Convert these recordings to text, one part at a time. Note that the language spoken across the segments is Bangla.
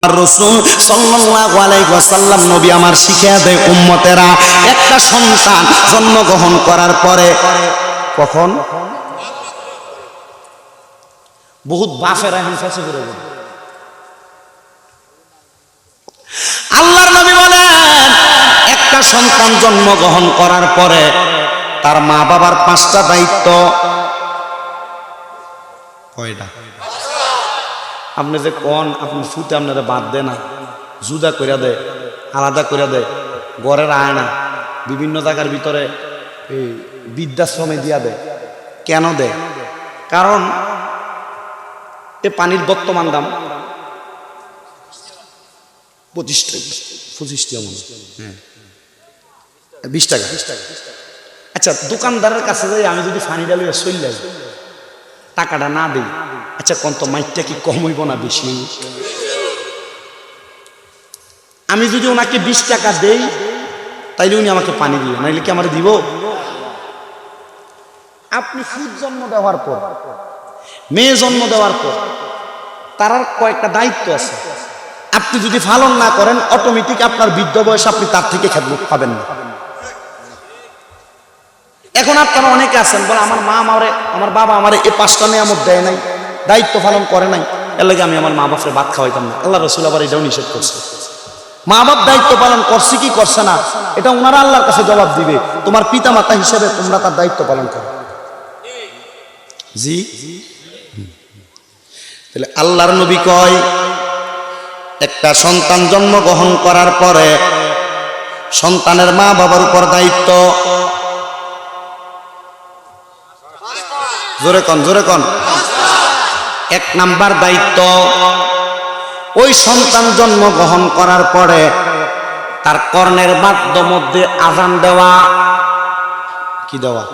রাসূল সাল্লাল্লাহু আলাইহি ওয়াসাল্লাম নবী আমার শিখিয়ে দেয় উম্মতেরা একটা সন্তান জন্মগ্রহণ করার পরে কখন বহুত বাফেরা হিংসা করে দেয়। আল্লাহর নবী বলেন একটা সন্তান জন্মগ্রহণ করার পরে তার মা বাবার 5টা দায়িত্ব। কয়টা? আপনি যে কোন আপনি ফুটে আপনারা বাদ দেয় না, জুদা করে দেয়, আলাদা করে দেয়, ঘরের আয়না বিভিন্ন জায়গার ভিতরে এই বৃদ্ধাশ্রমে দিয়া দেয়। কেন দেয়? কারণ এ পানির বর্তমান দাম 25 টাকা, 25 টাকা, হ্যাঁ 20 টাকা। আচ্ছা, দোকানদারের কাছে যাই আমি যদি ফানি ডালি চলে যাই, টাকাটা না দিই, আচ্ছা কোন তো মাইটটা কি কম হইব না বেশি? আমি যদি ওনাকে 20 টাকা দেই তাইলে উনি আমাকে পানি দিবে, নাইলে কি আমার দিব? আপনি ফুট জন্ম দেওয়ার পর, মেয়ে জন্ম দেওয়ার পর তার কয়েকটা দায়িত্ব আছে। আপনি যদি পালন না করেন অটোমেটিক আপনার বৃদ্ধ বয়সে আপনি তার থেকে খেদমত পাবেন না। এখন আপনারা অনেকে আছেন বলে আমার মা আমারে, আমার বাবা আমারে এই 5টা নিয়ামত দেয় নাই, দায়িত্ব পালন করে নাই, এর লাগে আমি আমার মা বাপরে ভাত খাওয়াইতাম না। আল্লাহ রাসূল আবার এটাও নিষেধ করছে। মা বাপ দায়িত্ব পালন করছে কি করছে না এটা ওনারা আল্লাহর কাছে জবাব দিবে। তোমার পিতা মাতা হিসেবে তোমরা তার দায়িত্ব পালন করো। জি, তাহলে আল্লাহর নবী কয় একটা সন্তান জন্মগ্রহণ করার পরে সন্তানের মা বাবার উপর দায়িত্ব। জোরে কন, জোরে কন। 1 নাম্বার দায়িত্ব, ওই সন্তান জন্মগ্রহণ করার পরে তার কর্ণের মধ্যে আযান দেওয়া। কি দেওয়া?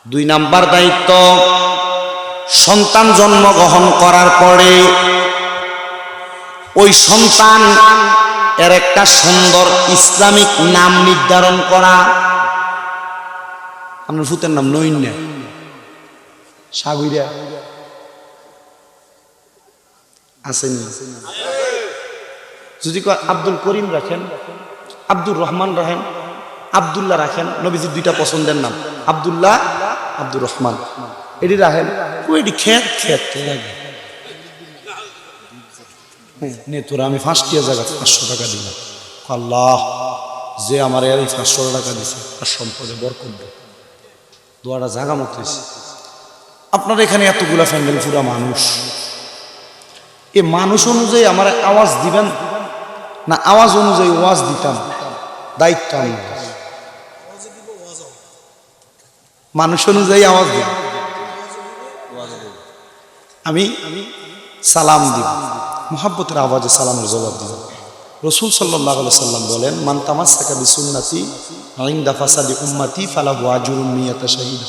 2 নাম্বার দায়িত্ব, সন্তান জন্মগ্রহণ করার পরে ওই সন্তান এর একটা সুন্দর ইসলামিক নাম নির্ধারণ করা। আপনার ফুতের নাম নইন্যা, সাগুইরা আসেনি? যদি আব্দুল করিম রাখেন, আব্দুর রহমান রাখেন, আব্দুল্লাহ রাখেন, নবীজির 2টা পছন্দের নাম, আব্দুল্লাহ, আব্দুর রহমান, এটি রাখেন। এটি খেত খেত নে তোরা আমি ফার্স্ট ইয়ার জায়গা 500 টাকা দিলাম। আল্লাহ যে আমার এই 500 টাকা দিছে তার সম্পদে বরকত দেয়, দোয়াটা জায়গা মতো হয়েছে। আপনার এখানে এতগুলা ফ্যামিলি পুরা মানুষ, এ মানুষ অনুযায়ী আমার আওয়াজ দিবেন না আওয়াজ অনুযায়ী ওয়াজ দিতাম? দায়িত্ব আমি মানুষ অনুযায়ী আওয়াজ দিব, আমি সালাম দিব, মুহাব্বতের আওয়াজে সালামের জবাব দিব। রাসূল সাল্লাল্লাহু আলাইহি ওয়াসাল্লাম বলেন মান তামাসসাকা বিসুন্নতি ইনদা ফাসাদি উম্মতি ফালাহু আজরুম মিয়াতা শাহীদ,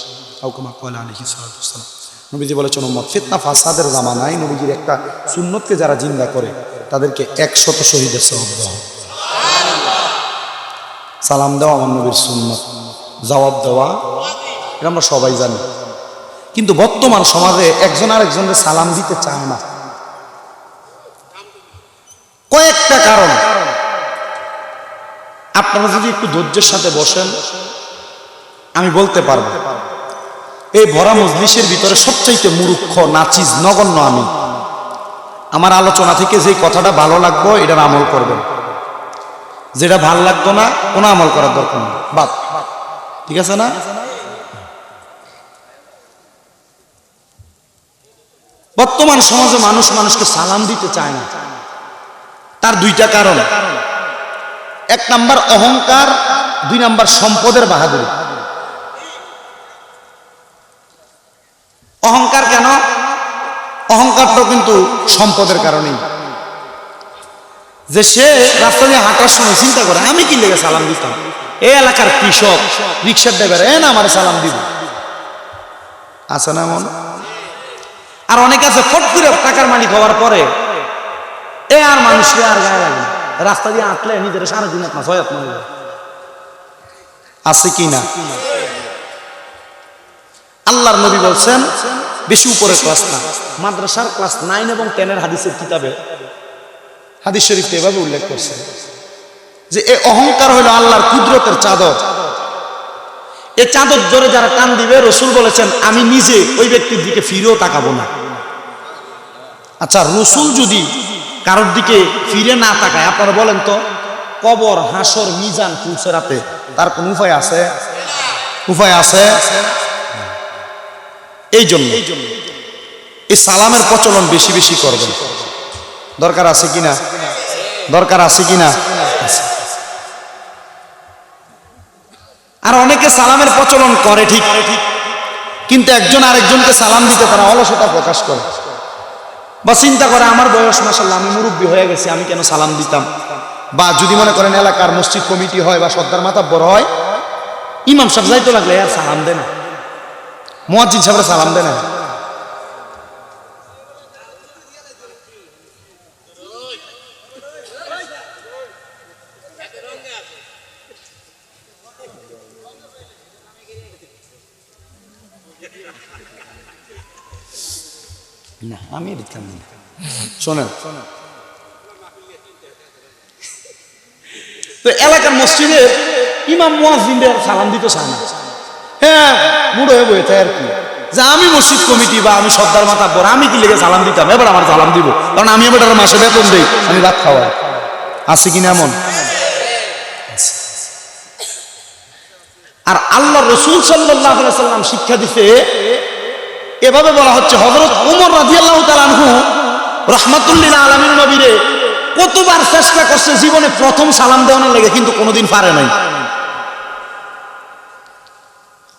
আও কামা ক্বালা আলাইহি সাল্লাতু ওয়াসাল্লাম। নবীজি বলেছেন উম্মত ফিতনা ফাসাদের জামানায় নবীজির একটা সুন্নতকে যারা জিন্দা করে তাদেরকে 100 শহীদের সওয়াব দেওয়া। সালাম দেওয়া আমার নবীর সুন্নত, জবাব দেওয়া এটা আমরা সবাই জানি। কিন্তু বর্তমান সমাজে একজন আরেকজনের সালাম দিতে চায় না। কয়েকটা কারণ, আপনারা যদি একটু ধৈর্যের সাথে বসেন আমি বলতে পারবো। এই ভরা মজলিসের ভিতরে সবচাইতে মূর্খ, নাচিজ, নগণ্য আমি। আমার আলোচনা থেকে যে কথাটা ভালো লাগবে এটার আমল করবেন, যেটা ভালো লাগতো না কোনো আমল করার দরকার নেই, বাদ। ঠিক আছে না? বর্তমান সমাজে মানুষ মানুষকে সালাম দিতে চায় না। তার 2টা কারণ, 1 নাম্বার অহংকার, 2 নাম্বার সম্পদের বাহাদুরি। অহংকার কেন? অহংকারটাও কিন্তু সম্পদের কারণেই। যে সে রাস্তা দিয়ে হাঁটার সময় চিন্তা করে আমি কি লেগে সালাম দিতাম, এই এলাকার কৃষক, রিক্সার ড্রাইভার না আমার সালাম দিব, আছে না এমন? আর অনেক আছে ফট করে টাকার মালিক হওয়ার পরে এ আর মানুষকে আর গায়ে লাগে না, রাস্তা দিয়ে হাঁটলে নিজের 3.5 হাত না 6 হাত মনে যায়। আছে কি না? আল্লাহর নবী বলছেন বেশি উপরের ক্লাস না, মাদ্রাসার ক্লাস 9 এবং 10 হাদিসের কিতাবে হাদিস শরীফে এভাবে উল্লেখ করছে যে এই অহংকার হলো আল্লাহর কুদরতের চাদর। এই চাদর জোরে যারা টান দিবে, রসুল বলেছেন আমি নিজে ওই ব্যক্তির দিকে ফিরেও তাকাবো না। আচ্ছা, রসুল যদি কারোর দিকে ফিরে না তাকায়, আপনারা বলেন তো কবর, হাসর, মিজান, পুলসেরাতে তার কোন উপায় আছে? উপায় আছে? এই জন্য এই সালামের প্রচলন বেশি বেশি করবেন। দরকার আছে কিনা? দরকার আছে কিনা? আর অনেকে সালামের প্রচলন করে ঠিক, কিন্তু একজন আরেকজনকে সালাম দিতে তারা অলসতা প্রকাশ করে বা চিন্তা করে আমার বয়স মাশাআল্লাহ, আমি মুরব্বী হয়ে গেছি, আমি কেন সালাম দিতাম। বা যদি মনে করেন এলাকার মসজিদ কমিটি হয় বা সর্দার মাতাব্বর হয়, ইমাম সাহেব যাইতে লাগলে আর সালাম দেয় না, মুয়াজ্জিন সাহেবরা সালাম দেয় না। না, আমি দিতাম না। শোনেন, তো এলাকার মসজিদে ইমাম মুয়াজ্জিনদের সালাম দিতে চায় না। হ্যাঁ, মুড়ো হয়ে বইতে আর কি, যে আমি মসজিদ কমিটি বা আমি সর্দার মাতাব্বর, আমি কি লেগে সালাম দিতাম, এবার আমার সালাম দিব, কারণ আমি এবার মাসে বেতন দেই, আমি ভাত খাওয়াই। আছে কিনা এমন? আর আল্লাহ রসুল সাল্লাল্লাহু আলাইহি ওয়াসাল্লাম শিক্ষা দিতে এভাবে বলা হচ্ছে, হযরত ওমর রাদিয়াল্লাহু তাআলা আনহু রাহমাতুল লিল আলামিন নবীরে কতবার চেষ্টা করছে জীবনে প্রথম সালাম দেওয়ানোর লেগে, কিন্তু কোনোদিন পারে নাই।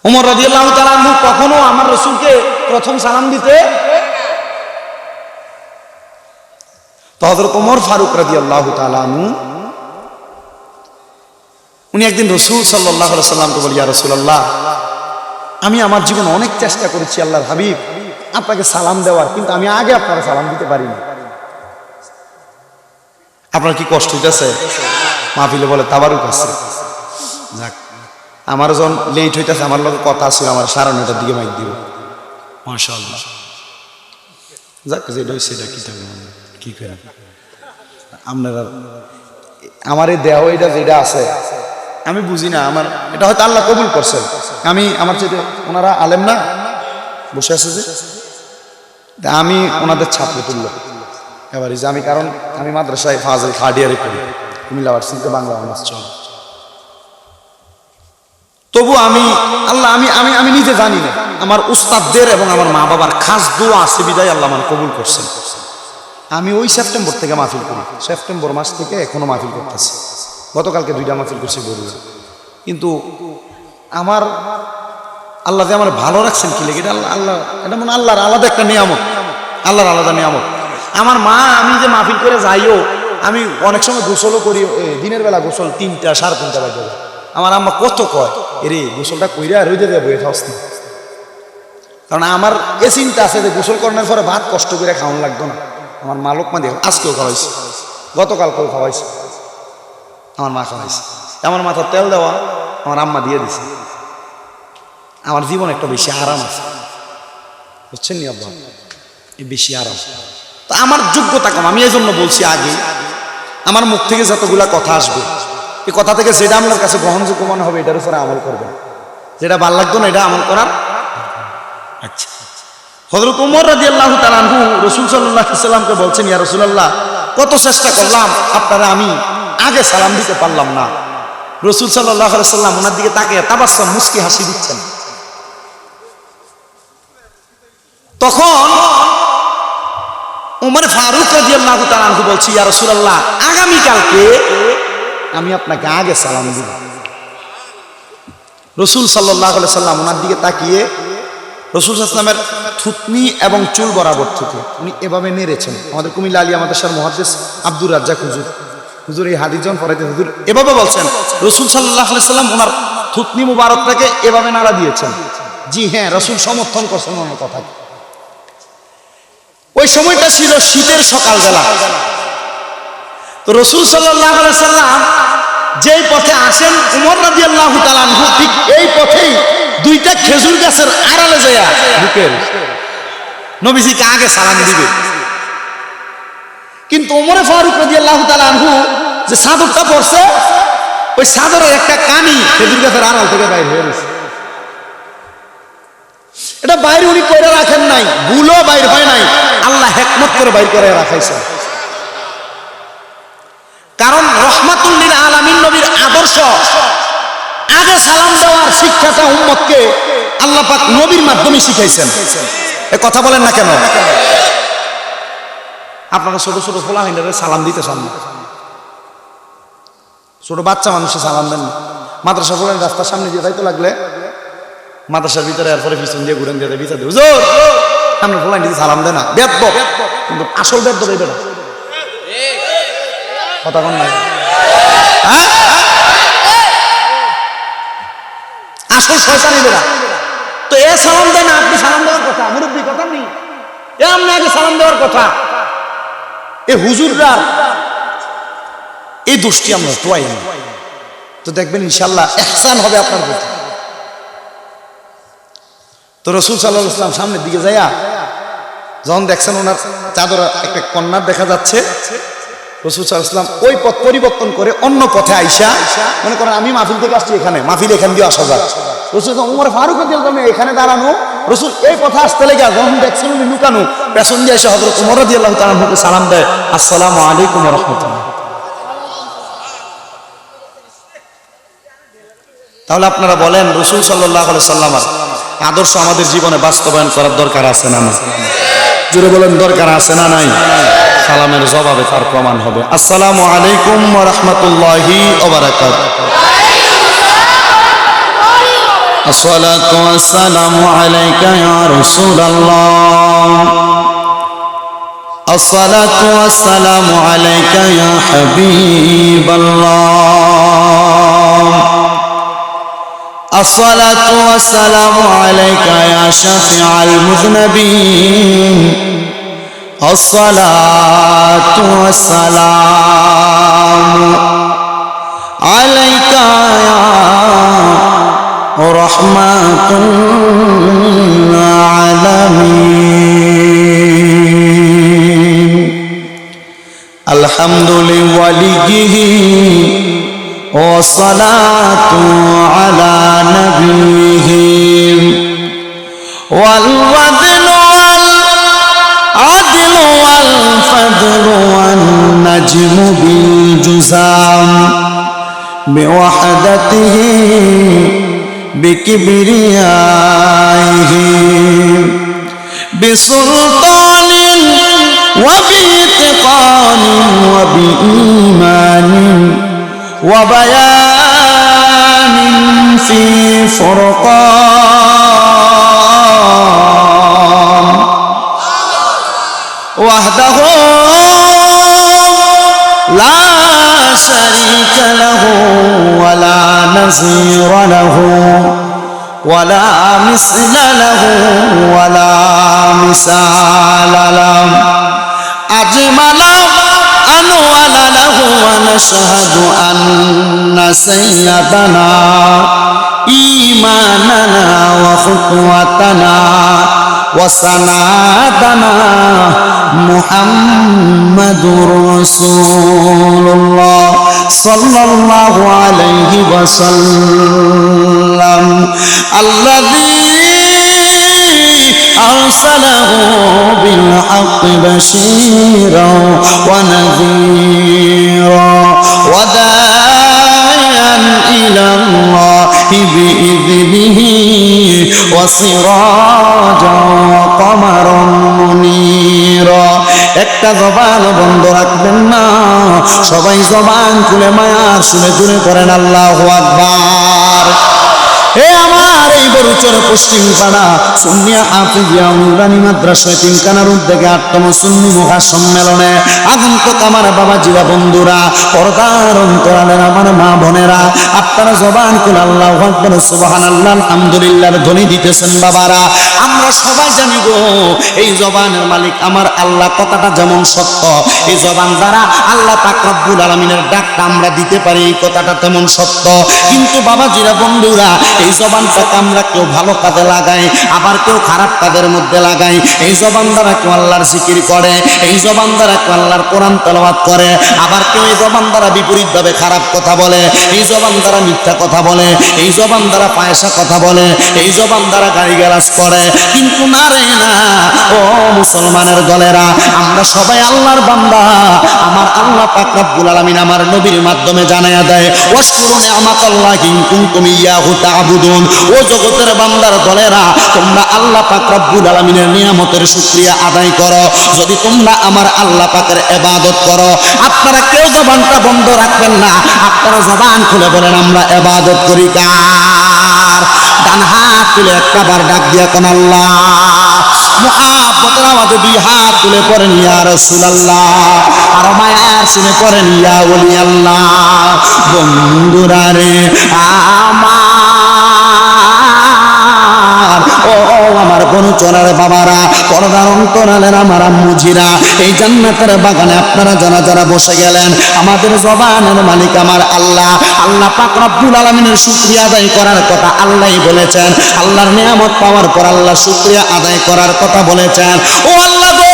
ওমর রাদিয়াল্লাহু তাআলা আনহু কখনো আমার রাসূলকে প্রথম সালাম দিতে, তো হযরত ওমর ফারুক রাদিয়াল্লাহু তাআলা আনহু উনি একদিন রাসূল সাল্লাল্লাহু আলাইহি ওয়াসাল্লামকে বলি, ইয়া রাসূলুল্লাহ, আমি আমার জীবনে অনেক চেষ্টা করেছি আল্লাহর হাবিব আপনাকে সালাম দেওয়ার, কিন্তু আমি আগে আপনারা সালাম দিতে পারিনি। আপনার কি কষ্ট হইতেছে? মাহফিলে বলে তাবারুক আছে। যাক, আমার যখন লেট হইতেছে, আমার লোক কথা ছিল, আমার 9:30টার দিকে মাইক দিব। মাশাআল্লাহ, যাক, যেটা হইছে সেটা কি করে আপনারা আমার এই দেহ এটা যেটা আছে আমি বুঝি না, আমার এটা হয়তো আল্লাহ কবুল করছেন। আমি আমার চেয়ে ওনারা আলেম না বসে আছে যে, আমি ওনাদের ছাত্র তুল্য এবারে যে আমি, কারণ আমি মাদ্রাসায় ফাজিল থার্ড ইয়ারে পড়ি, কুমিল্লা ইউনিভার্সিটিতে বাংলা অনার্স চলে। তবু আমি আল্লাহ আমি আমি আমি নিজে জানি না, আমার উস্তাদদের এবং আমার মা বাবার খাস দোয়া আছে বিদায় আল্লাহ আমার কবুল করছেন। আমি ওই সেপ্টেম্বর থেকে মাহফিল করি, সেপ্টেম্বর মাস থেকে এখনো মাহফিল করতেছি। গতকালকে 2টা মাহফিল করছি বলুন, কিন্তু আমার আল্লাহ যে আমার ভালো রাখছেন কি লেগে, এটা আল্লাহ, এটা মনে আল্লাহর আলাদা একটা নিয়ামত, আল্লাহর আলাদা নিয়ামত। আমার মা, আমি যে মাহফিল করে যাইও, আমি অনেক সময় গোসলও করি, দিনের বেলা গোসল 3টা 3:30 বাজে। আমার আম্মা কত কয়, এরে গোসলটা কইরা আর রইতে বইয়ে থাকস না, কারণ আমার এ চিন্তা আছে যে গোসল করার পরে ভাত কষ্ট করে খাওয়ানো লাগতো না। আমার মা লোকমা দিয়ে আজকেও খাওয়াইছে, গতকালকেও খাওয়াইছে, আমার মা খাওয়াইছে। আমার মাথার তেল দেওয়া আমার আম্মা দিয়ে দিছে। আমার জীবন একটা বেশি আরাম আছে, বুঝছেন নি আব্বা, বেশি আরাম। তা আমার যোগ্যতা কম, আমি এই জন্য বলছি আগে আমার মুখ থেকে যতগুলা কথা আসবে, এই কথা থেকে যেটা আপনার কাছে গ্রহণযোগ্য মনে হবে এটার উপরে আমল করবেন, যেটা ভাল লাগতো না এটা আমল করার। আচ্ছা, হযরত ওমর রাদিয়াল্লাহু তাআলা আনহু রাসূল সাল্লাল্লাহু আলাইহি ওয়াসাল্লামকে বলছেন, ইয়া রাসূলুল্লাহ, কত চেষ্টা করলাম আপনারা আমি আগে সালাম দিতে পারলাম না। রাসূল সাল্লাল্লাহু আলাইহি ওয়াসাল্লাম ওনার দিকে তাকিয়ে তাবাসসুম মুস্কি হাসি দিচ্ছেন। তখন ওমর ফারুক রাদিয়াল্লাহু তাআলা আনহু বলছি, ইয়া রাসূলুল্লাহ, আগামী কালকে আমি আপনাকে আগে সালাম দিব। রাসূল সাল্লাল্লাহু আলাইহি ওয়াসাল্লাম ওনার দিকে তাকিয়ে রাসূল সাল্লাল্লাহু আলাইহি ওয়াসাল্লামের থুতনি এবং চুল বরাবর থেকে উনি এভাবে নেড়েছেন। আমাদের কুমিল্লা আলিয়া মাদ্রাসার মুহাদ্দিস আব্দুর রাজ্জাক হুজুর এই হাদিস জন পড়াইতে হুজুর এভাবে বলছেন, রাসূল সাল্লাল্লাহু আলাইহি ওয়াসাল্লাম ওনার থুতনি মুবারকটাকে এভাবে নাড়া দিয়েছেন। জি হ্যাঁ, রাসূল সমর্থন করছেন ওনার কথা। ওই সময়টা ছিল শীতের সকালবেলা। তো রাসূল সাল্লাল্লাহু আলাইহি ওয়াসাল্লাম যেই পথে আসেন, ওমর রাদিয়াল্লাহু তাআলা আনহু ঠিক এই পথেই 2টা খেজুর গাছের আড়ালে যায় বুকের নবীজিকে আগে সালাম দিবে। কিন্তু ওমরে ফারুক রাদিয়াল্লাহু তাআলা আনহু যে চাদরটা পরছে, ওই চাদরের একটা কানি খেজুর গাছের আড়াল থেকে বাইর হয়ে গেছে। এটা বাইরে উনি করে রাখেন নাই, ভুলও বাইর হয় নাই, আল্লাহ হিকমত করে বাইর করে রাখাইছে। কারণ রাহমাতুল লিল আলামিন নবীর আদর্শ, আগে সালাম দেওয়ার শিক্ষাটা উম্মতকে আল্লাহ পাক নবীর মাধ্যমে শিখাইছেন। এ কথা বলেন না কেন? আপনারা ছোট ছোট পোলাহাইনারে সালাম দিতে চান না, ছোট বাচ্চা মানুষে সালাম দেন না। মাদ্রাসা পড়েন, রাস্তার সামনে দিয়ে যাইতে লাগলে মাদ্রাসার ভিতরে এরপরে পিছন দিয়ে ঘুরেন দিয়ে বিচার দিয়ে হুজুর আমরা পোলাহাইন দিতে সালাম দেয় না, বেদ্যপ। কিন্তু আসল বেদ্যপ এই বেটা, কথা কোন নাই, হ্যাঁ আসল শয়তানি বেটা। তো এ সালাম দেয় না, আপনি সালাম দেওয়ার কথা, মুরব্বী কথা নেই, এ আপনি আগে সালাম দেওয়ার কথা। এ হুজুররার এই দোষটি আমরা তোয়াই না, তো দেখবেন ইনশাল্লাহ ইহসান হবে আপনার প্রতি। তো রাসূল সাল্লাল্লাহু আলাইহি ওয়াসাল্লাম সামনের দিকে যাইয়া যখন দেখছেন ওনার চাদর একটা কন্যার দেখা যাচ্ছে, রাসূল সাল্লাল্লাহু আলাইহি ওয়াসাল্লাম ওই পথ পরিবর্তন করে অন্য পথে আইসা, মনে করেন আমি মাহফিল থেকে আসছি, এখানে মাহফিল এখান দিয়ে আসা যায়, রাসূল ওমর ফারুক রাদিয়াল্লাহু আনহু এখানে দাঁড়ানো, রাসূল এই পথে আসতে লেগে যখন দেখছেন উনি লুকানো, পেছন দিয়ে এসে হযরত ওমর রাদিয়াল্লাহু তাআলা আনহুকে সালাম দেয়, আসসালামু আলাইকুম ওয়া রাহমাতুল্লাহ। তাহলে আপনারা বলেন রাসূল সাল্লাল্লাহু আলাইহি ওয়াসাল্লামের আদর্শ আমাদের জীবনে বাস্তবায়ন করার দরকার আছে না নাই? জোরে বলেন দরকার আছে না নাই? সালামের জবাবে তার প্রমাণ হবে। আসসালামু আলাইকুম ওয়া রাহমাতুল্লাহি ওয়া বারাকাতুহু। আসসালাতু ওয়াসসালামু আলাইকা ইয়া রাসূলুল্লাহ, আসসালাতু ওয়াসসালামু আলাইকা ইয়া হাবিবাল্লাহ, الصلاة والسلام عليك يا شفيع المذنبين، الصلاة والسلام عليك يا رحمة العالمين، الحمد لوليه والصلاة على نبيه، والوزن والعدل والفضل والنجم بالجزام، بوحدته بكبريائه، بسلطان وبإتقان وبإيمان وبيان في فرقان، وحده لا شريك له ولا نظير له ولا مثل له ولا مثال له، أجمل أنوال له، ونشهد أن سيدنا إيماننا وخطوتنا وسنادنا محمد رسول الله صلى الله عليه وسلم، الذي أرسله بالحق بشيرا ونذيرا وداعيا إلى الله بإذنه وسراجا وقمرا منيرا। একটা জবান বন্ধ রাখবেন না, সবাই জবান খুলে মায়ার শুনে জুড়ে করেন আল্লাহু আকবার। হে আমার এই বরুচর পশ্চিম পাড়া সুন্নিয়া হাফিজিয়া নুরানি মাদ্রাসায় তিনখানার উদ্যোগে 8তম সুন্নি মহা সম্মেলনে আগন্তুক আমার বাবাজিরা বন্ধুরা, পর্দার অন্তরালের আমার মা বোনেরা, আপনারা জবান খুলে আল্লাহু আকবার সুবহানাল্লাহ আলহামদুলিল্লাহর ধ্বনি দিতেছেন বাবারা। আমরা সবাই জানি গো এই জবানের মালিক আমার আল্লাহ, কথাটা যেমন সত্য, এই জবান দ্বারা আল্লাহ পাক রব্বুল আলামিনের ডাকটা আমরা দিতে পারি, এই কথাটা তেমন সত্য। কিন্তু বাবাজিরা বন্ধুরা, এই জবানটাকে আমরা আমরা কেউ ভালো কাজে লাগাই, আবার কেউ খারাপ কাজের মধ্যে লাগাই। এই জবান দ্বারা কেউ আল্লাহর জিকির করে, এই জবান দ্বারা কেউ আল্লাহর কোরআন তেলাওয়াত করে, আবার কেউ এই জবান দ্বারা বিপরীতভাবে খারাপ কথা বলে, এই জবান দ্বারা মিথ্যা কথা বলে, এই জবান দ্বারা ফায়সা কথা বলে, এই জবান দ্বারা গালিগালাজ করে। কিন্তু না রে না, ও মুসলমানের দলেরা, আমরা সবাই আল্লাহর বান্দা। আমার আল্লাহ পাক রব্বুল আলামিন আমার নবীর মাধ্যমে জানায়া দেয়, ওয়াশকুরু নি'মাতাল্লাহি ইন কুনতুম ইয়াহু তা'বুদুন। ও জগতের বান্দার দলেরা, তোমরা আল্লাহ পাক রব্বুল আলামিনের নিয়ামতের শুকরিয়া আদায় করো যদি তোমরা আমার আল্লাহ পাকের ইবাদত করো। আপনারা কেউ জবানটা বন্ধ রাখবেন না, আপনারা জবান খুলে বলেন আমরা ইবাদত করি কার? ডান হাত তুলে একবার ডাক দিয়া কোন আল্লাহ, মুহাব্বতের আওয়াজে দুই হাত তুলে পড়েন ইয়া রাসূলুল্লাহ, আর মায়ার শুনে পড়েন ইয়া ওলি আল্লাহ। বন্ধুরা রে আমার, ও আমার বনুচনার বাবারা, পর্দার অন্তরালের আমার আম্মুজিরা, এই জান্নাতের বাগানে আপনারা যারা যারা বসে গেলেন, আমাদের জবানের মালিক আমার আল্লাহ। আল্লাহ পাক রব্বুল আলামিনের শুকরিয়া আদায় করার কথা আল্লাহই বলেছেন। আল্লাহর নিয়ামত পাওয়ার পর আল্লাহ শুকরিয়া আদায় করার কথা বলেছেন। ও আল্লাহ গো,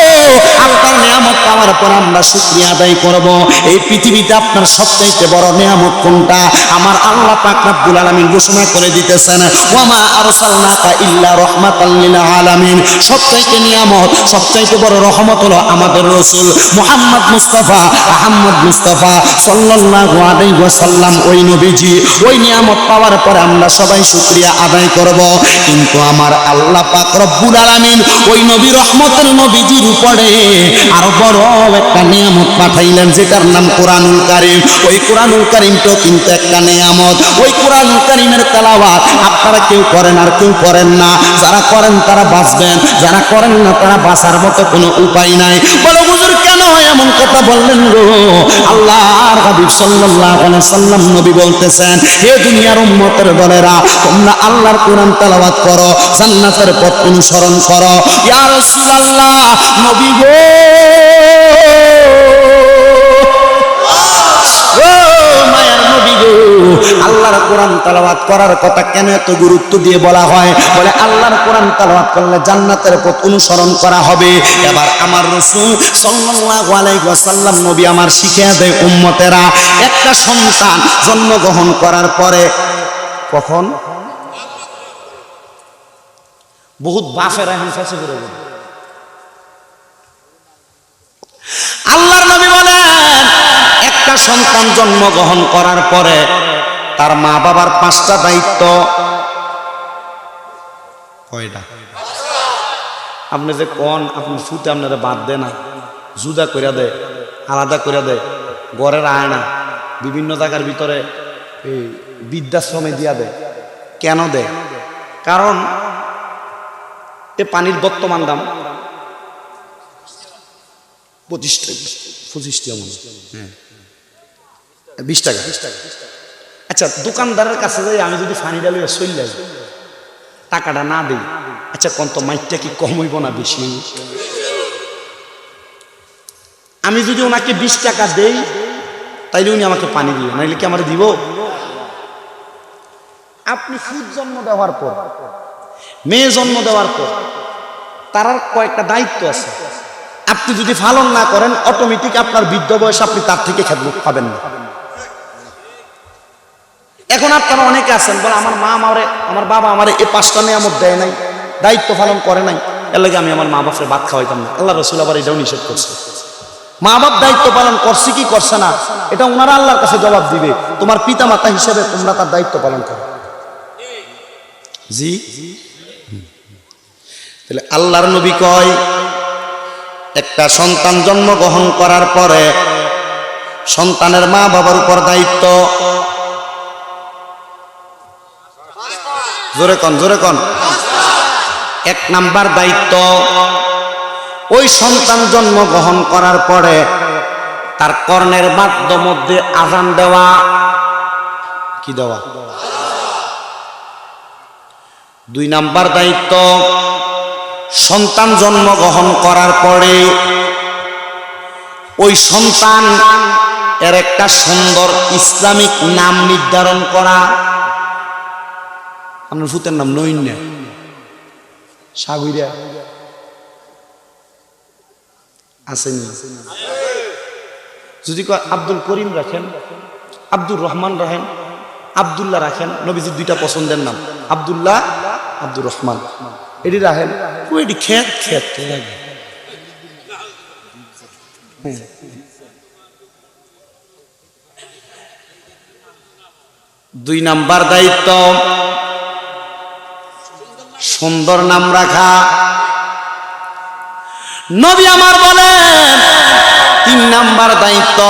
আল্লাহর নিয়ামত পাওয়ার পর আমরা শুকরিয়া আদায় করব। এই পৃথিবীতে আপনার সবচাইতে বড় নিয়ামত কোনটা? আমার আল্লাহ পাক রব্বুল আলামিন ঘোষণা করে দিতেছেন, ওয়া মা আরসালনাকা ইল্লা রাহমাতাল লিল আলামিন। সবচাইতে নিয়ামত, সবচাইতে বড় রহমত হলো আমাদের রাসূল মুহাম্মদ মুস্তাফা, আহমদ মুস্তাফা সাল্লাল্লাহু আলাইহি ওয়াসাল্লাম, ওই নবীজি। ওই নিয়ামত পাওয়ার পরে আমরা সবাই শুকরিয়া আদায় করব। কিন্তু আমার আল্লাহ পাক রব্বুল আলামিন ওই নবী রহমতের নবীজির উপরে আরো বড় একটা নিয়ামত পাঠাইলেন, যেটার নাম কোরআনুল কারীম। ওই কোরআনুল কারীমটাও কিন্তু একটা নিয়ামত। ওই কোরআনুল কারীমের তেলাওয়াত আপনারা কেউ করেন আর কেউ করেন না। যারা করেন তারা বাঁচবেন, যারা করেন না তারা বাঁচার মতো কোনো উপায় নাই। বলো হুজুর কেন এমন কথা বললেন গো? আল্লাহর হাবিব সাল্লাল্লাহু আলাইহি সাল্লাম নবী বলতেছেন, হে দুনিয়ার উম্মতের দলেরা, তোমরা আল্লাহর কোরআন তেলাওয়াত করো, জান্নাতের পথ অনুসরণ করো। ইয়া রাসূলুল্লাহ, নবী গো, আল্লাহর কোরআন তেলাওয়াত করার কথা কেন এত গুরুত্ব দিয়ে বলা হয়? বলে আল্লাহর কোরআন তেলাওয়াত করলে জান্নাতের পথ অনুসরণ করা হবে। এবার আমার রাসূল সাল্লাল্লাহু আলাইহি ওয়াসাল্লাম নবী আমার শিখিয়ে দেয়, উম্মতেরা, একটা সন্তান জন্মগ্রহণ করার পরে, কখন বহুত বাফেরা হিংসা করে বলে, আল্লাহর নবী বলেন একটা সন্তান জন্মগ্রহণ করার পরে তার মা বাবার 5টা দায়িত্ব। কয়টা? আপনি যে কোন আপনি ফুটে আপনারা বাদ দেয় না, জুদা করে দেয়, আলাদা করে দেয়, ঘরের আয়না বিভিন্ন জায়গার ভিতরে এই বৃদ্ধাশ্রমে দিয়া দেয়। কেন দেয়? কারণ এ পানির বর্তমান দাম 25 টাকা, হ্যাঁ 20 টাকা। আচ্ছা, দোকানদারের কাছে যাই আমি যদি ফানি ডালে চল যাই, টাকাটা না দিই, আচ্ছা কোন তো মাইটটা কি কম হইব না বেশি? আমি যদি ওনাকে 20 টাকা দেই তাইলে উনি আমাকে পানি দিবে, নাইলে কি আমার দিব? আপনি ফুট জন্ম দেওয়ার পর, মেয়ে জন্ম দেওয়ার পর তার কয়েকটা দায়িত্ব আছে। আপনি যদি পালন না করেন অটোমেটিক আপনার বৃদ্ধ বয়সে আপনি তার থেকে খেদমত পাবেন না। এখন আপনারা অনেকে আছেন বলে আমার মা আমারে, আমার বাবা আমারে এই 5টা নিয়ামত দেয় নাই, দায়িত্ব পালন করে নাই, এর লাগে আমি আমার মা বাপের ভাত খাওয়াইতাম না। আল্লাহ রাসূল আবার এটাও নিষেধ করছে। মা বাপ দায়িত্ব পালন করছে কি করছে না এটা ওনারা আল্লাহর কাছে জবাব দিবে। তোমার পিতা মাতা হিসেবে তোমরা তার দায়িত্ব পালন করো। জি, তাহলে আল্লাহর নবী কয় একটা সন্তান জন্মগ্রহণ করার পরে সন্তানের মা বাবার উপর দায়িত্ব। জোরে কন, জোরে কন। 1 নাম্বার দায়িত্ব, ওই সন্তান জন্মগ্রহণ করার পরে তার কর্ণের মধ্যে আযান দেওয়া। কি দেওয়া? 2 নাম্বার দায়িত্ব, সন্তান জন্মগ্রহণ করার পরে ওই সন্তান এর একটা সুন্দর ইসলামিক নাম নির্ধারণ করা। আপনার ফুতের নাম নইন্যা সাগুইরা আসেনি। যদি আব্দুল করিম রাখেন, আব্দুর রহমান রাখেন, আব্দুল্লাহ রাখেন, নবীজির দুইটা পছন্দের নাম আব্দুল্লাহ, আব্দুর রহমান, এটি রাখেন, এটি খেত খেত লাগে। দুই নাম্বার দায়িত্ব সুন্দর নাম রাখা। নবী আমার বলেন তিন নাম্বার দায়িত্ব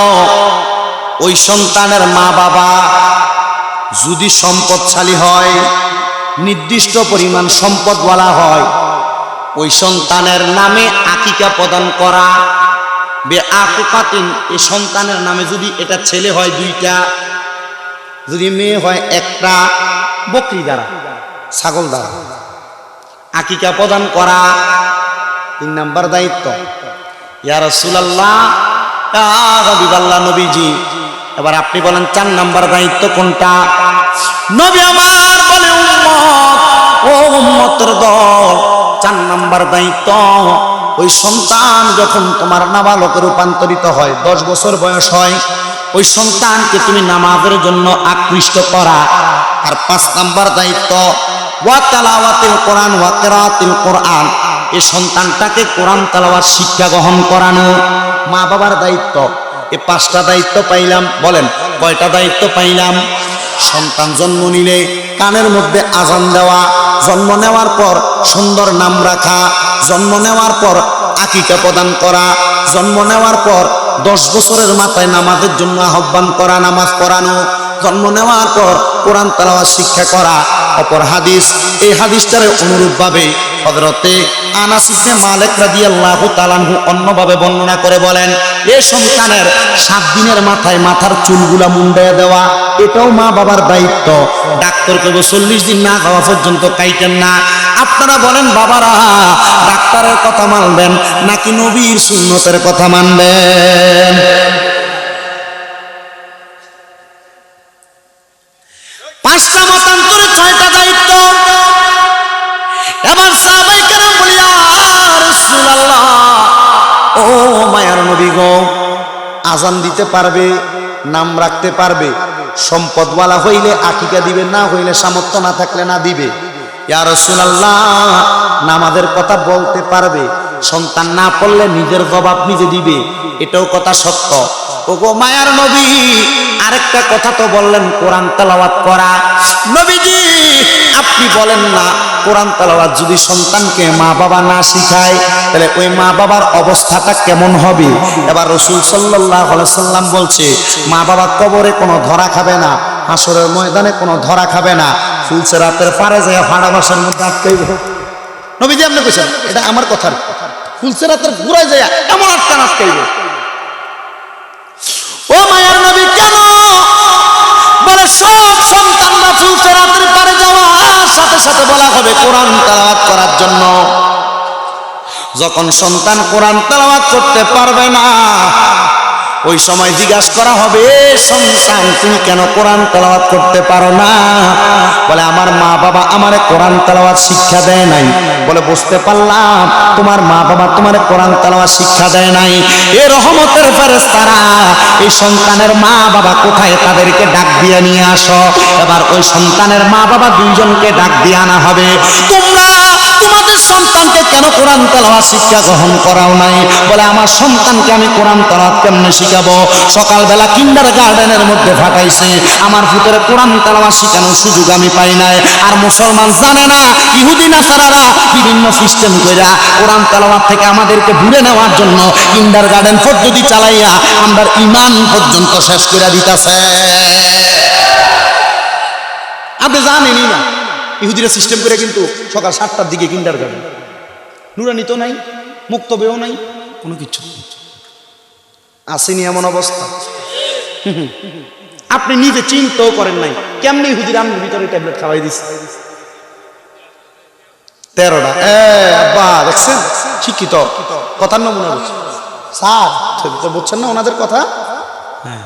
ওই সন্তানের মা বাবা যদি সম্পদশালী হয়, নির্দিষ্ট পরিমাণ সম্পদওয়ালা হয়, ওই সন্তানের নামে আকিকা প্রদান করা। বেআকিকাতিন, এই সন্তানের নামে যদি এটা ছেলে হয় দুইটা, যদি মেয়ে হয় একটা, বকরি দ্বারা ছাগল দ্বারা আকিকা প্রদান করা। তিন নাম্বার দায়িত্ব। ইয়া রাসূলুল্লাহ, ইয়া হাবিবাল্লাহ নবীজি, এবার আপনি বলেন চার নাম্বার দায়িত্ব কোনটা? নবী আমার বলে উম্মত, ও উম্মতের দল, চার নাম্বার দায়িত্ব ওই সন্তান যখন তোমার নাবালকে রূপান্তরিত হয়, 10 বছর বয়স হয়, ওই সন্তানকে তুমি নামাজের জন্য আকৃষ্ট করা। আর 5 নাম্বার দায়িত্ব ওয়া তিলাওয়াতিল কোরআন ওয়া কিরাআতিল কোরআন, এই সন্তানটাকে কোরআন তেলাওয়াত শিক্ষা গ্রহণ করানো। মা বাবার দায়িত্ব, এই 5টা দায়িত্ব পাইলাম। বলেন কয়টা দায়িত্ব পাইলাম? সন্তান জন্ম নিলে কানের মধ্যে আজান দেওয়া, জন্ম নেওয়ার পর সুন্দর নাম রাখা, জন্ম নেওয়ার পর আকিকা প্রদান করা, জন্ম নেওয়ার পর 10 বছরের মাথায় নামাজের জন্য আহ্বান করা, নামাজ পড়ানো, জন্ম নেওয়ার পর কোরআন তেলাওয়াত শিক্ষা করা। অপর হাদিস, এই হাদিসটার অনুরূপভাবে হযরতে আনাস ইবনে মালিক রাদিয়াল্লাহু তাআলা আনহু অন্যভাবে বর্ণনা করে বলেন, এই সন্তানের 7 দিনের মাথায় মাথার চুলগুলা মুন্ডায়া দেওয়া, এটাও মা বাবার দায়িত্ব। ডাক্তার কইব 40 দিন না খাওয়া পর্যন্ত কাইটেন না। আপনারা বলেন বাবারা, ডাক্তারের কথা মানবেন নাকি নবীর সুন্নতের কথা মানবেন? পাঁচটা মতান্তরে 6টা দায়িত্ব। এবার সাহাবায়ে কেরাম বলি, ইয়া রাসূলুল্লাহ, ও মায়ার নবী গো, আজান দিতে পারবে, নাম রাখতে পারবে, সম্পদওয়ালা হইলে আকিকা দিবে, না হইলে সামর্থ্য না থাকলে না দিবে। ইয়া রাসূলুল্লাহ, নামাজের কথা বলতে পারবে, সন্তান না পড়লে নিজের জবাব নিজে দিবে, এটাও কথা সত্য। ওগো মায়ার নবী, আরেকটা কথা তো বললেন কোরআন তেলাওয়াত করা। নবীজি আপনি বলেন না কোরআন তেলাওয়াত যদি সন্তানকে মা বাবা না শিখায়, তাহলে ওই মা বাবার অবস্থাটা কেমন হবে? এবার রাসূল সাল্লাল্লাহু আলাইহি সাল্লাম বলছে, মা বাবা কবরে কোনো ধরা খাবে না, হাসরের ময়দানে কোনো ধরা খাবে না, ফুলসেরাতের পারে যায় ফাড়া বাসার মধ্যে আটকাইব। নবীজি আপনি কইছেন, এটা আমার কথা। ফুলসেরাতের ঘুরায় যায় এমন আটকাইব। ও মায়ার নবী, কেন? বলে সব সন্তানরা ফুলসেরাতের পারে যাওয়ার সাথে সাথে বলা হবে কোরআন তেলাওয়াত করার জন্য। যখন সন্তান কোরআন তেলাওয়াত করতে পারবে না, ওই সময় জিজ্ঞাসা করা হবে, সন্তান তুমি কেন কোরআন তেলাওয়াত করতে পারো না? বলে আমার মা বাবা আমারে কোরআন তেলাওয়াত শিক্ষা দেয় নাই। বলে বুঝতে পারলাম, তোমার মা বাবা তোমারে কোরআন তেলাওয়াত শিক্ষা দেয় নাই। এ রহমতের ফেরেশতারা এই সন্তানের মা বাবা কোথায়, তাদেরকে ডাক দিয়ে নিয়ে আসো। এবার ওই সন্তানের মা বাবা দুইজনকে ডাক দিয়ে আনা হবে। তোমরা তোমাদের সন্তানকে কেন কোরআন তেলাওয়াত শিক্ষা গ্রহণ করাও নাই? বলে আমার সন্তানকে আমি কোরআন তেলাওয়াত কেমনে শিখাবো? সকালবেলা কিন্ডারগার্টেনের মধ্যে ফাটাইছে, আমার ভিতরে কোরআন তেলাওয়াত শিখানোর সুযোগ আমি পাই নাই। আর মুসলমান জানে না, ইহুদি নাসারারা বিভিন্ন সিস্টেম কইরা কোরআন তেলাওয়াত থেকে আমাদেরকে দূরে নেওয়ার জন্য কিন্ডারগার্টেন পদ্ধতি চালাইয়া আমরা ঈমান পর্যন্ত শেষ করে দিতেছে। আপনি জানেনই না, ইহুদিরা সিস্টেম করে কিন্তু সকাল 7টার দিকে কিন্ডারগার্টেন, নুরানি তো নাই, মুক্তবেও নাই, কোনো কিছু আসেনি এমন অবস্থা। আপনি নিজে চিন্তাও করেন নাই কেমনি ইহুদিরা আমার ভিতরে ট্যাবলেট খাওয়াই দিচ্ছে 13টা। আব্বা দেখছেন, শিক্ষিত কথার নমুনা বলছে স্যার, বুঝছেন না ওনাদের কথা? হ্যাঁ,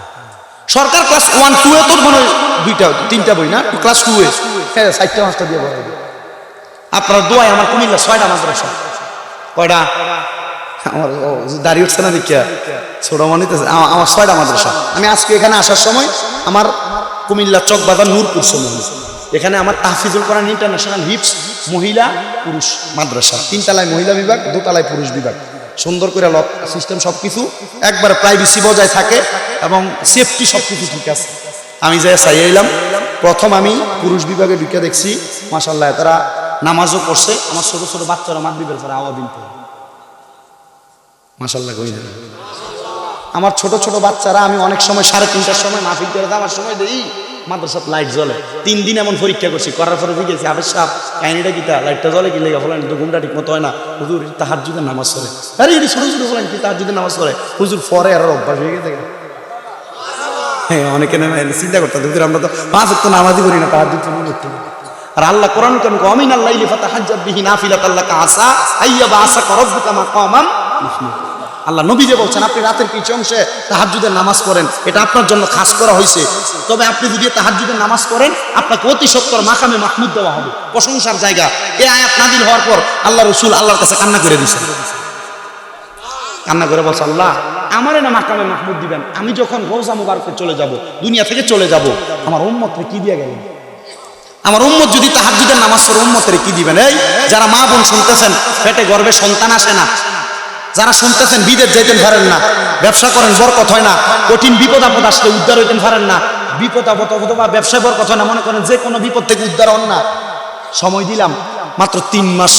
সরকার ক্লাস 1-2 তো মনে হয় 2টা-3টা বই না, ক্লাস 2 হ্যাঁ 4টা-5টা দিয়ে বড় হবে। আপনার দোয়ায় আমার কুমিল্লা 6টা মাদ্রাসা। কয়টা? আমার দাঁড়িয়ে উঠছে না দেখিয়া ছোট মনে হইতেছে। আমার 6টা মাদ্রাসা। আমি আজকে এখানে আসার সময় আমার কুমিল্লা চকবাজার নূরপুর সময় এখানে আমার তাহফিজুল কোরআন ইন্টারন্যাশনাল হিপস মহিলা পুরুষ মাদ্রাসা, 3 তলায় মহিলা বিভাগ, 2 তলায় পুরুষ বিভাগ, সুন্দর করে লক সিস্টেম, সবকিছু একবার প্রাইভেসি বজায় থাকে এবং সেফটি সবকিছু ঠিক আছে। আমি যাই চাই এলাম, প্রথম আমি পুরুষ বিভাগে ঢুকে দেখছি মাশাআল্লাহ তারা নামাজও পড়ছে। আমার ছোট ছোট বাচ্চারা মাগরিবের পরে আওয়াবিন পড়ে মাশাআল্লাহ কই না। আমার ছোট ছোট বাচ্চারা, আমি অনেক সময় 3:30টার সময় মাহফিল করে যাওয়ার সময় দেই মাদ্রাসাত লাইট জ্বলে। 3 দিন এমন পরীক্ষা করছি, করার পরে জিজ্ঞেছি আবেশ সাহেব কাহিনীটা কিতা, লাইটটা জ্বলে কি লেগে বলেন তো ঘুমটা ঠিক মতো হয় না হুজুর, তাহাজ্জুদের নামাজ পড়ে। আরে এটি ছোট ছোট বলেন কি তাহাজ্জুদের নামাজ পড়ে হুজুর, পরে আর অভ্যাস হয়ে গেছে। হ্যাঁ অনেকে চিন্তা করতে হুজুর আমরা তো 5 ওয়াক্ত নামাজই করি না, তাহাজ্জুদ করতে। আর আল্লাহ কোরআন কেন আমিনাল লাইলি ফাতাহাজ্জাদ বিহি নাফিলাতাল লাকা আসা আইয়াবা আসা রাব্বুকা মাকামান মাহমুদ। আল্লাহ নবী যে বলছেন আপনি রাতের কিছু অংশে তাহাজ্জুদের নামাজ পড়েন, এটা আপনার জন্য খাস করা হয়েছে। তবে আপনি যদি তাহাজ্জুদের নামাজ পড়েন আপনাকে অতি সত্তর মাকামে মাহমুদ দেওয়া হবে, প্রশংসার জায়গা। এই আয়াত নাযিল হওয়ার পর আল্লাহ রাসূল আল্লাহর কাছে কান্না করে দিয়েছেন, কান্না করে বলছে আল্লাহ আমারে না মাকামে মাহমুদ দিবেন, আমি যখন রওজা মুবারকে চলে যাব, দুনিয়া থেকে চলে যাব, আমার উম্মতকে কি দিয়ে গেলেন? আমার উম্মত যদি তাহাজ্জুদের নামাজ পড়ে উম্মতের কি দিবেন? এই যারা মা বোন শুনতেছেন, পেটে গর্ভে সন্তান আসে না, যারা শুনতেছেন বিদেশ যাইতেন পারেন না, ব্যবসা করেন বরকত হয় না, কঠিন বিপদ আপদ আসলে উদ্ধার হইতেন পারেন না, বিপদ আপদ অথবা ব্যবসায় বরকত হয় না, মনে করেন যে কোনো বিপদ থেকে উদ্ধার হন না, সময় দিলাম মাত্র 3 মাস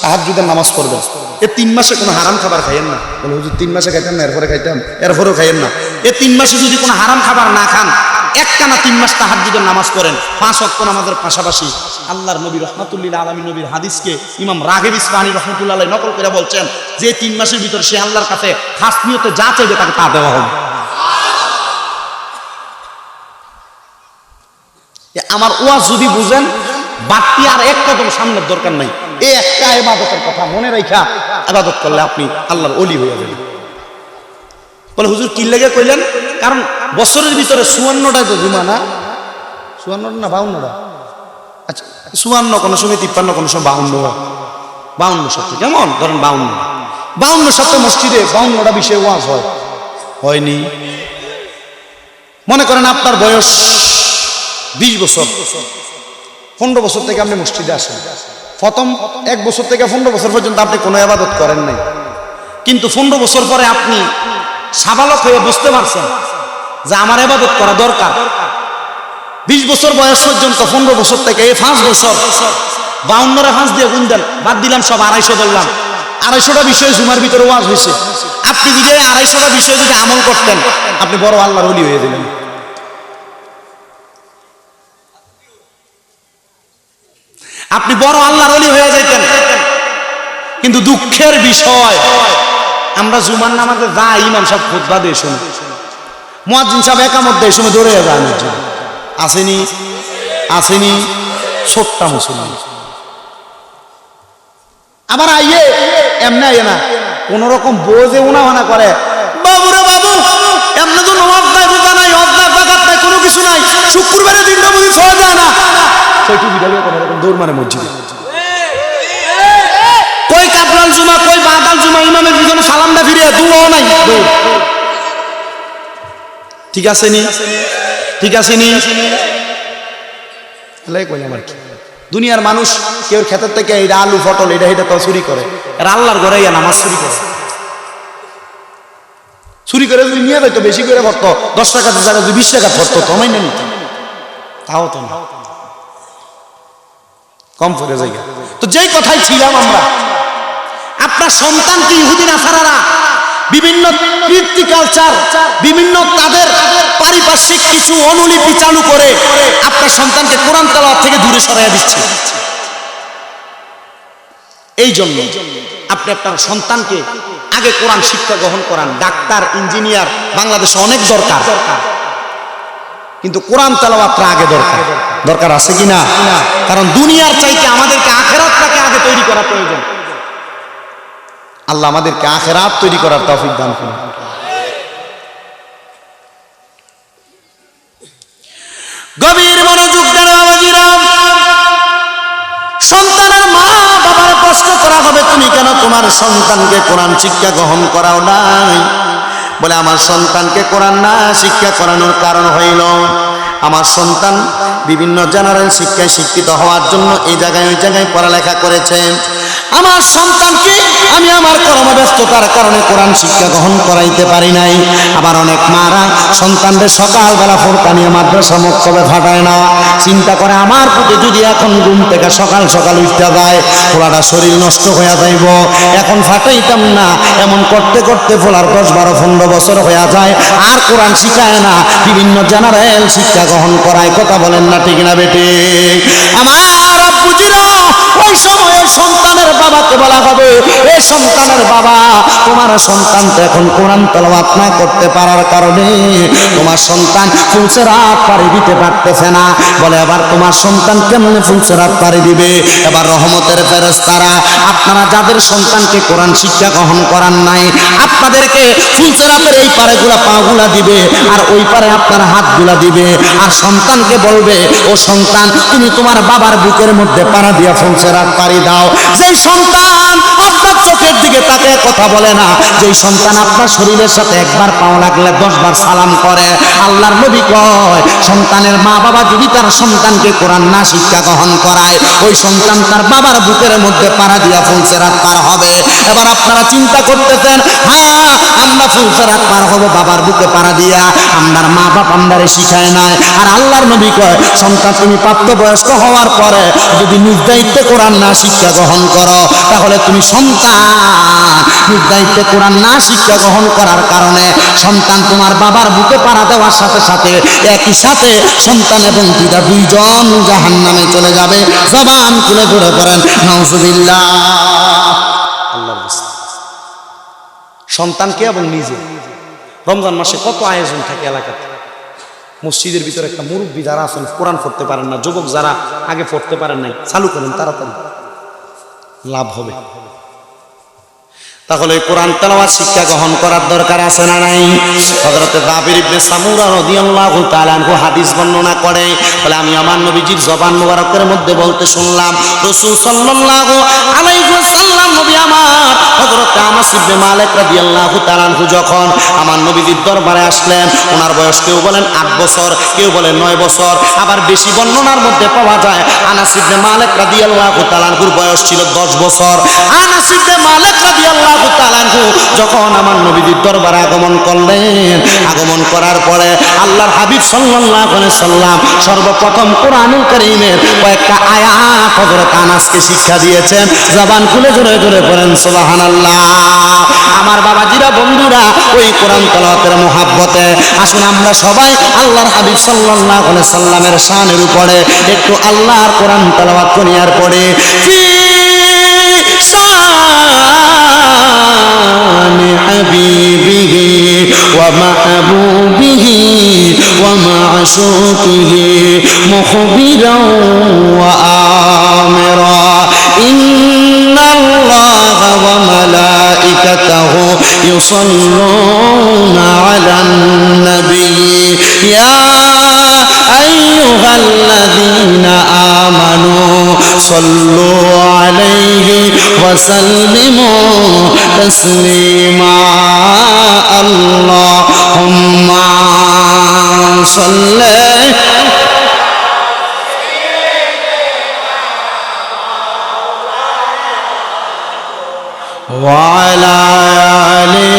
তাহাজ্জুদের নামাজ পড়বেন। এই 3 মাসে কোনো হারাম খাবার খাইয়েন না। বলে হুজুর 3 মাসে খাইতাম না, এরপরে খাইতাম, এরপরেও খাইয়েন না। এই 3 মাসে যদি কোনো হারাম খাবার না খান, একটানা 3 মাস তাহাজ্জুদের নামাজ করেন 5 ওয়াক্ত নামাজের পাশাপাশি, আল্লাহর নবী রাহমাতুল্লিল আলামিন নবীর হাদিসকে ইমাম রাগিব ইসফাহানী রাহমাতুল্লাহ আলাইহি নকল করে বলছেন যে 3 মাসের ভিতর সে আল্লাহর কাছে খাস নিয়তে যা চাইবে তাকে তা দেওয়া হবে। আমার ওয়াজ যদি বুঝেন, বাড়তি আর এক কদম সামনের দরকার নাই। এই একটা ইবাদতের কথা মনে রাখা ইবাদত করলে আপনি আল্লাহর ওলি হয়ে যাবেন। বলে হুজুর কি লেগে কইলেন? কারণ বছরের ভিতরে 54টাই তো জুমা না, 54টা না 52টা, আচ্ছা 54 কোনো সময় 53, কোনো সময় 52 সপ্তাহে, কেমন ধরেন 52 সপ্তাহে মসজিদে 52টা বিষয়ে ওয়াজ হয়নি। মনে করেন আপনার বয়স 20 বছর, 15 বছর থেকে আপনি মসজিদে আসেন, প্রথম 1 বছর থেকে 15 বছর পর্যন্ত আপনি কোনো ইবাদত করেন নাই, কিন্তু 15 বছর পরে আপনি সাবালক হয়ে বুঝতে পারছেন যে আমার ইবাদত করা দরকার। 20 বছর বয়স পর্যন্ত 15 বছর থেকে এই 5 বছর 52 5 দিয়ে গুণ দেন, বাদ দিলাম সব 250 ধরলাম, 250টা বিষয়ে জুমার ভিতরে ওয়াজ হয়েছে। আপনি যদি 250টা বিষয়ে যদি আমল করতেন, আপনি বড় আল্লাহর ওলি হয়ে দিলেন। আপনি বড় আল্লাহর ওলি হয়ে যাইতেন। কিন্তু দুঃখের বিষয়, আমরা জুমার নামাজে যাই, ইমাম সাহেব খুতবা দিয়ে শুনি, মুয়াজ্জিন সাহেব একামত দেয়, সময় দৌড়ে যায় মসজিদে। আসেনি ছোট্ট মুসলমান। আবার আইয়ে এমনি আইয়ে না, কোন রকম বোঝে উনাহানা করে, বাবুরে বাবু এমনি তো নমাজ নাই, রোজা নাই, হজ নাই, যাকাত নাই, কোনো কিছু নাই, শুক্রবারে দিনটা বুঝি ছোঁয়া যায় না, সেইটু বিড়ালে কোনো রকম দৌড় মানে মসজিদে। কই কাবলাল জুমা, কই বাদাল জুমা, ইমামের পিছনে সালামটা ফিরিয়ে দৌড়ও নাই। ঠিক আছে নি? ঠিক আছে নি? কইলাম আর কি, দুনিয়ার মানুষ কেউ ক্ষেতের থেকে এই আলু পটল এটা তো চুরি করে, আর আল্লাহর ঘরে নামাজ চুরি করে। চুরি করে যদি নিয়ে যাইতো বেশি করে পড়তো, 10 টাকা জায়গায় যদি 20 টাকা পড়তো তোমায় না নিত, তাও তো না, কম পড়ে জায়গা। তো যেই কথাই ছিলাম আমরা, আপনার সন্তানকে ইহুদি নাসারারা বিভিন্ন কীর্তি কালচার, বিভিন্ন তাদের পারিপার্শ্বিক কিছু অনুলিপি চালু করে আপনার সন্তানকে কোরআন তেলাওয়াত থেকে দূরে সরাইয়া দিচ্ছে। এই জন্য আপনি আপনার সন্তানকে আগে কোরআন শিক্ষা গ্রহণ করান। ডাক্তার, ইঞ্জিনিয়ার বাংলাদেশে অনেক দরকার, কিন্তু কোরআন তেলাওয়াতটা আগে দরকার আছে কিনা? কারণ দুনিয়ার চাইতে আমাদেরকে আখিরাতটাকে আগে তৈরি করা প্রয়োজন। আল্লাহ আমাদেরকে আখিরাত তৈরি করার তৌফিক দান করুন। আমার সন্তানকে কোরআন শিক্ষা গ্রহণ করাও নাই। বলে আমার সন্তানকে কোরআন না শিক্ষা করানোর কারণ হইল আমার সন্তান বিভিন্ন জেনারেল শিক্ষায় শিক্ষিত হওয়ার জন্য এই জায়গায় ওই জায়গায় পড়ালেখা করেছে। আমার সন্তানকে আমি আমার কর্মব্যস্ততার কারণে কোরআন শিক্ষা গ্রহণ করাইতে পারি নাই। আবার অনেক মারা সন্তানদের সকালবেলা ফোরকানিয়া মাদ্রাসা মক্তবে ফাটায় না, চিন্তা করে আমার পুতে যদি এখন ঘুম থেকে সকাল সকাল উঠতে যায় পোলাটা শরীর নষ্ট হয়ে যাইব, এখন ফাটাইতাম না। এমন করতে করতে পোলার 10-12-15 বছর হয়ে যায়, আর কোরআন শিখায় না, বিভিন্ন জেনারেল শিক্ষা গ্রহণ করায়। কথা বলেন না ঠিক না বেটি? আমার বুঝিল ওই সময় সন্তানের বাবাকে বলা হবে, এই সন্তানের বাবা তোমার সন্তান তো এখন কোরআন তেলাওয়াত না করতে পারার কারণে তোমার সন্তান ফুলসেরাত পাড়ি দিতে পারতেছে না। বলে এবার তোমার সন্তান কেমনে ফুলসেরাত পাড়ি দিবে? এবার রহমতের ফেরেশতারা আপনারা যাদের সন্তানকে কোরআন শিক্ষা গ্রহণ করান নাই, আপনাদেরকে ফুলসেরাতের এই পাড়েগুলা পাগুলা দিবে, আর ওই পারে আপনার হাতগুলা দিবে, আর সন্তানকে বলবে ও সন্তান তুমি তোমার বাবার বুকের মধ্যে পাড়া দিয়া ফুলসেরাত পাড়ি দাও। যেই সন্তান আপনার চোখের দিকে তাকে কথা বলে না, যেই সন্তান আপনার শরীরের সাথে একবার পাও লাগলে 10 বার সালাম করে, আল্লাহর নবী কয় সন্তানের মা বাবা যদি তার সন্তানকে কোরআন না শিক্ষা গ্রহণ করায়, ওই সন্তান তার বাবার বুকের মধ্যে পাড়া দিয়া ফুলসেরাত পার হবে। এবার আপনারা চিন্তা করতেছেন, হ্যাঁ আমরা ফুলসেরাত পার হব বাবার বুকে পাড়া দিয়া, আমার মা বাপ আমারে শিখায় নাই। আর আল্লাহর নবী কয় সন্তান তুমি প্রাপ্তবয়স্ক হওয়ার পরে যদি নিজ দায়িত্বে কোরআন না শিক্ষা গ্রহণ করো, তাহলে তুমি সন্তান নিজ দায়িত্বে কোরআন না শিক্ষা গ্রহণ করার কারণে সন্তান তোমার বাবার বুকে পাড়া দেওয়ার সাথে সাথে একই সাথে সন্তান এবং পিতা দুইজন জাহান্নামে চলে যাবে। জবান খুলে ধরে পড়েন নাউজুবিল্লাহ। আল্লাহর রাস্তা সন্তানকে এবং নিজে রমজান মাসে কত আয়োজন থাকে এলাকাতে। মসজিদের ভিতরে একটা মুরব্বী যারা আছেন কোরআন পড়তে পারেন না, যুবক যারা আগে পড়তে পারেন নাই, চালু করেন তাড়াতাড়ি, লাভ হবে। তাহলে কোরআন তেলাওয়াত শিক্ষা গ্রহণ করার দরকার আছে না নাই? হযরত জাবির ইবনে সামুরা রাদিয়াল্লাহু তাআলা আনহু হাদিস বর্ণনা করে, বলে আমি আমার নবীজির জবান মোবারকের মধ্যে বলতে শুনলাম রাসূল সাল্লাল্লাহু আলাইহি ওয়াসাল্লাম নবী আমার হযরত আনাস ইবনে মালিক রাদিয়াল্লাহু তাআলা আনহু যখন আমার নবীজির দরবারে আসলেন, ওনার বয়স কেউ বলেন 8 বছর, কেউ বলেন 9 বছর, আবার বেশি বর্ণনার মধ্যে পাওয়া যায় আনাস ইবনে মালিক রাদিয়াল্লাহু তাআলা আনহুর বয়স ছিল 10 বছর। আনাস ইবনে মালিক রাদিয়াল্লাহু তাআলা আনহু যখন আমার নবীজির দরবারে আগমন করলেন, আগমন করার পরে আল্লাহর হাবিব সাল্লাল্লাহু আলাইহি সাল্লাম সর্বপ্রথম কোরআনুল কারীমের কয়েকটা আয়াত হযরত আনাসকে শিক্ষা দিয়েছেন। জবান খুলে জোরে জোরে পড়েন সুবহানাল্লাহ। আমার বাবাজিরা বন্ধুরা, ওই কোরআন তেলাওয়াতের মুহাব্বতে আসুন আমরা সবাই আল্লাহর হাবিব সাল্লাল্লাহু আলাইহি সাল্লামের শানের উপরে একটু আল্লাহর কোরআন তেলাওয়াত করি আর পড়ে حبيبه ومحبوبه ومعشوقه مخبرا وآمرا إن الله وملائكته يصلون على النبي يا أيها الذين آمنوا صلوا عليه وسلموا تسليما اللهم صل وعلى آله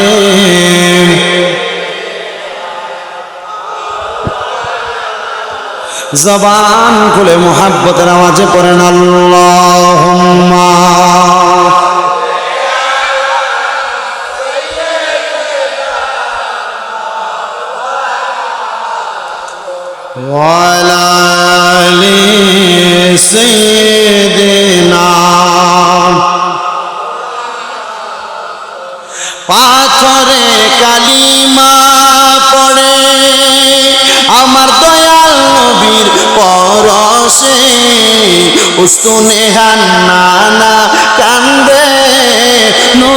জবান খুলে মুহাব্বতের আওয়াজে পড়েন আল্লাহুম্মা ওয়ালা আলি সাইয়্যিদিনা। পাথরে কালিমা পড়ে আমার দয়াল নবীর পরশে উস্তুনে হান্নানা কান্দে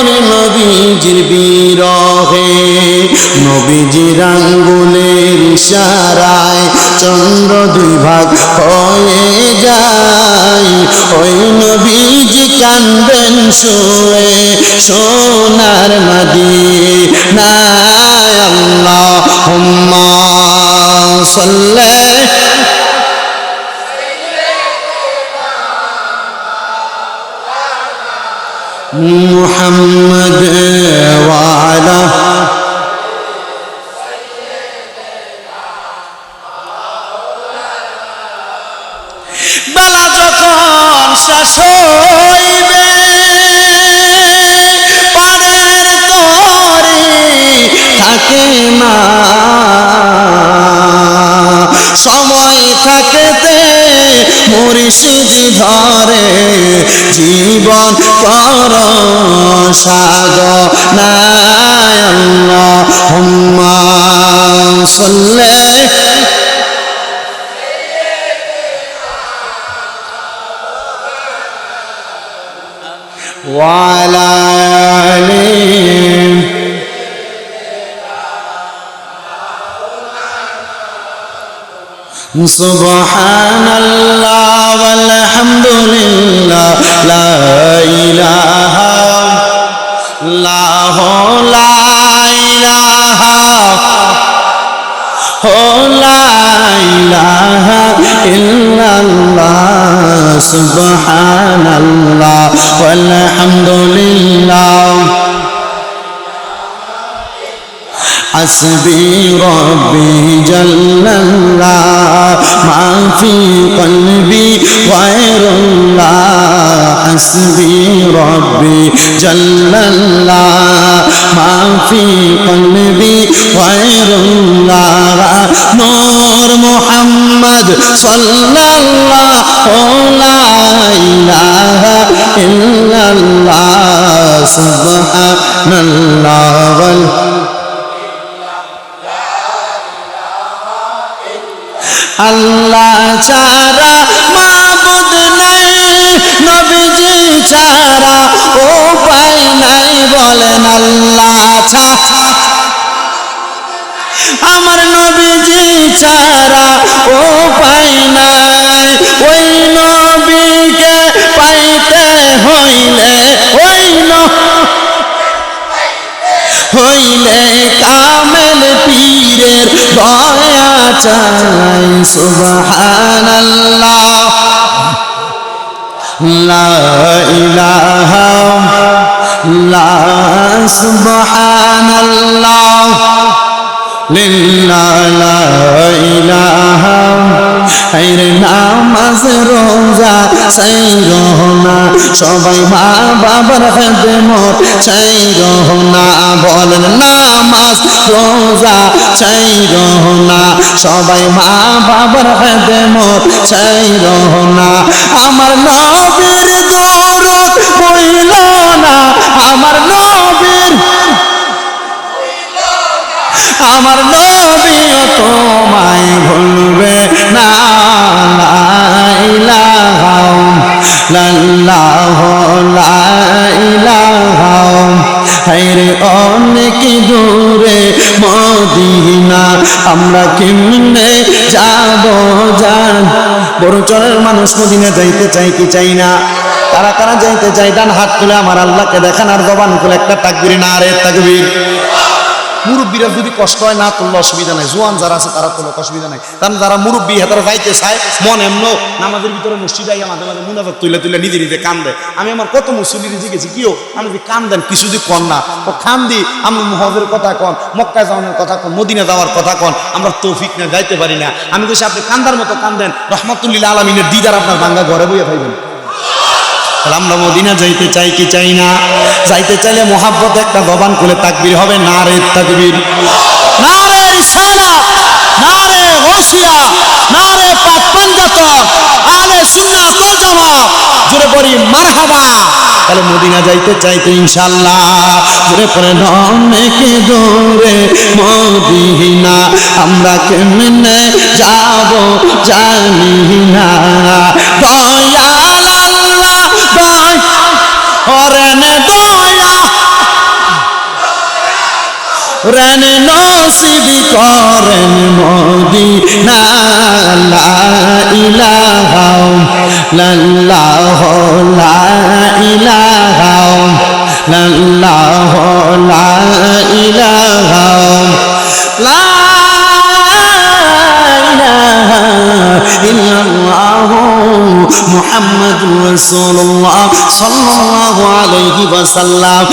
মোরে নবীজির বিরহে নবীজির আঙ্গুলের ইশারায় চন্দ্র দুই ভাগ হয়ে যায় ওই নবীজি কান্দেন শুয়ে সোনার মদিনায় আল্লাহুম্মা সাল্লি মুহাম্মদ ওয়া আলা বেলা যখন শেষ হইবে পারের তরি থাকে না সময় থাকতে মুর্শিদ ধরে জীবন কর সাধনায় আল্লাহুম্মা সাল্লি ওয়া আলা আলিহি সুবহানাল্লাহ ওয়ালহামদুলিল্লাহ লা ইলাহা ইল্লাল্লাহ লা ইলাহা লা ইলাহা ইল্লাল্লাহ সুবহানাল্লাহ ওয়ালহামদুলিল্লাহ حسبي ربي جل الله ما في قلبي غير الله حسبي ربي جل الله ما في قلبي غير الله نور محمد صلى الله لا إله إلا الله سبحان الله আল্লাহ ছাড়া মাবুদ নাই নবীজি ছাড়া উপায় নাই বলেন আল্লাহ ছাড়া আমার নবীজি ছাড়া উপায় নাই ওই নবীকে পাইতে হইলে হইলে কামেল পীরের দয়া চাই সুবহানাল্লাহ লা ইলাহা ইল্লাল্লাহ সুবহানাল্লাহ লিল্লাহ লা ইলাহা হায়রে নামাজ রোজা চাইরো না সবাই মা বাবার খেদমত চাইরো না বলেন নামাজ রোজা চাইরো না সবাই মা বাবার খেদমত চাইরো না আমার নবীর দরুদ কইল না আমার নবীর আমার নবীও তোমায় ভুলবে না লা ইলাহা ইল্লাল্লাহ লা ইলাহা হায়রে অনেক দূরে মদিনা আমরা কেমনে যাব জান বড় চরের মানুষ মদিনা যাইতে চাই কি চাই না কারা কারা যাইতে চাই ডান হাত তুলে আমার আল্লাহকে দেখান আর জবান খুলে একটা তাকবীর নারে তাকবীর মুরব্বীরা যদি কষ্ট হয় না তুললে অসুবিধা নাই জোয়ান যারা আছে তারা তুললে অসুবিধা নাই কারণ যারা মুরব্বী তারা যাইতে চায় মন এমন নামাজের ভিতরে মসজিদে আইয়া মাঝে মাঝে মুনাফাত তুলে তুলে নিজে নিজে কান্দে আমি আমার কত মুসল্লির জিজ্ঞেসি কিও আমি যদি কান দেন কিছু যদি কন না ও খান দি আমি হজের কথা কন মক্কা যাওয়ার কথা কন মদিনা যাওয়ার কথা কন আমরা তৌফিক না যাইতে পারি না আমি বলছি আপনি কান্দার মতো কান্দেন রহমাতুল্লিল আলামিনের দিদার আপনার বাঙ্গা ঘরে বইয়া পাইবেন আমরা মদিনা যাইতে চাই কি চাই না যাইতে চাইলে মোহাব্বত একটা জবান খুলে তাকবীর হবে নারে তাকবীর নারে রিসালাত নারে গাউসিয়া নারে পাক পাঞ্জাতন আহলে সুন্নাত ওয়াল জামাত জোরে পড়ি মারহাবা তাহলে মদিনা যাইতে চাইতে ইনশাআল্লাহ জোরে পড়ে অনেকে দূরে মদিনা আমরা কেমনে যাব জানি না দয়াল আল্লাহ দয়া রেন নসিব করেন মদিনা লা ইলাহা ইল্লাল্লাহ লা ইলাহা ইল্লাল্লাহ লা ইলাহা লা ইলাহা ইল্লাল্লাহ মুহাম্মাদুর রাসূলুল্লাহ সাল্লাল্লাহু আলাইহি ওয়াসাল্লাম